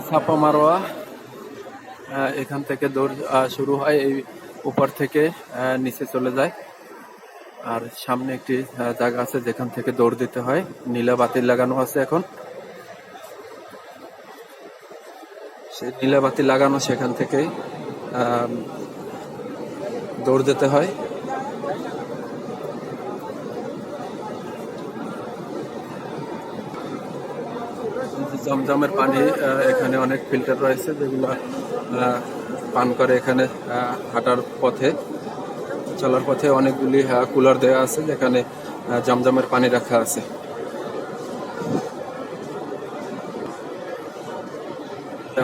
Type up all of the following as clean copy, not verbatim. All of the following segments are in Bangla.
ছাপা মারোয়া, এখান থেকে দৌড় শুরু হয়, এই উপর থেকে নিচে চলে যায়। আর সামনে একটি জায়গা আছে যেখান থেকে দৌড় দিতে হয়, নীলা বাতি লাগানো আছে এখন। সেই নীলা বাতি লাগানো সেখান থেকে দৌড় দিতে হয়। জমজমের পানি এখানে অনেক ফিল্টার রয়েছে যেগুলো পান করে। এখানে হাঁটার পথে, চলার পথে অনেকগুলি কুলার দেওয়া আছে যেখানে জমজমের পানি রাখা আছে।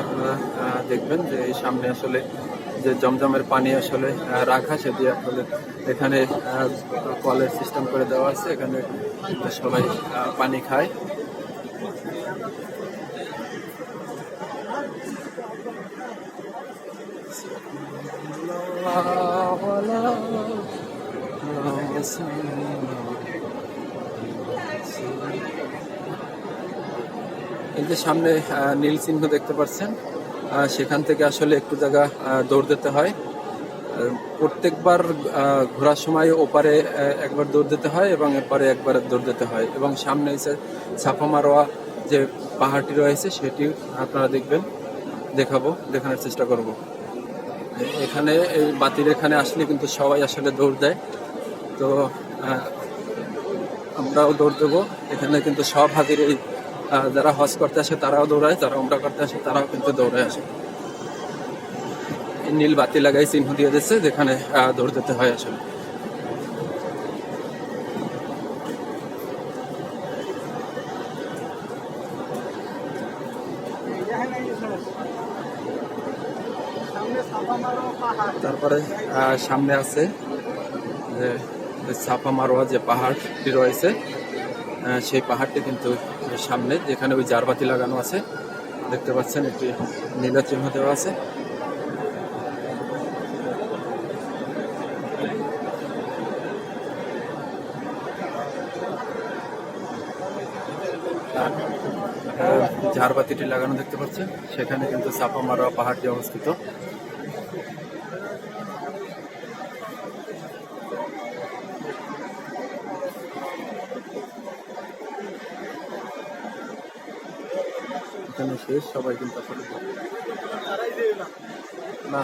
আপনারা দেখবেন যে এই সামনে আসলে যে জমজমের পানি আসলে রাখা, সেটি আসলে এখানে কলের সিস্টেম করে দেওয়া আছে। এখানে সবাই পানি খায়। এই যে সামনে নীল চিহ্ন দেখতে পাচ্ছেন, সেখান থেকে আসলে একটু জায়গা দৌড় দিতে হয়। প্রত্যেকবার ঘোরার সময় ওপারে একবার দৌড় দিতে হয় এবং এপারে একবার দৌড় দিতে হয়। এবং সামনে এসে ছাপা মারোয়া যে পাহাড়টি রয়েছে সেটি আপনারা দেখবেন, দেখানোর চেষ্টা করব। এখানে এই বাতির এখানে আসলে কিন্তু সবাই আসলে দৌড় দেয়, তো আমরাও দৌড় দেবো। এখানে কিন্তু সব হাজির, এই যারা হজ করতে আসে তারাও দৌড়ায়, যারা উমরা করতে আসে তারাও কিন্তু দৌড়ে আসে। নীল বাতি লাগাই চিহ্ন দিয়ে দিচ্ছে যেখানে দৌড় দিতে হয় আসলে। তারপরে সামনে আছে যে ছাপা মারোয়া যে পাহাড়টি রয়েছে, সেই পাহাড়টি কিন্তু সামনে, যেখানে ওই জারবাতি লাগানো আছে দেখতে পাচ্ছেন, একটি নীলা চিহ্ন দেওয়া আছে। ঝাড়বাতিটি লাগানো দেখতে পাচ্ছেন, সেখানে কিন্তু ছাপা মারোয়া পাহাড়টি অবস্থিত। এখানে শেষ, সবাই কিন্তু আসলে না।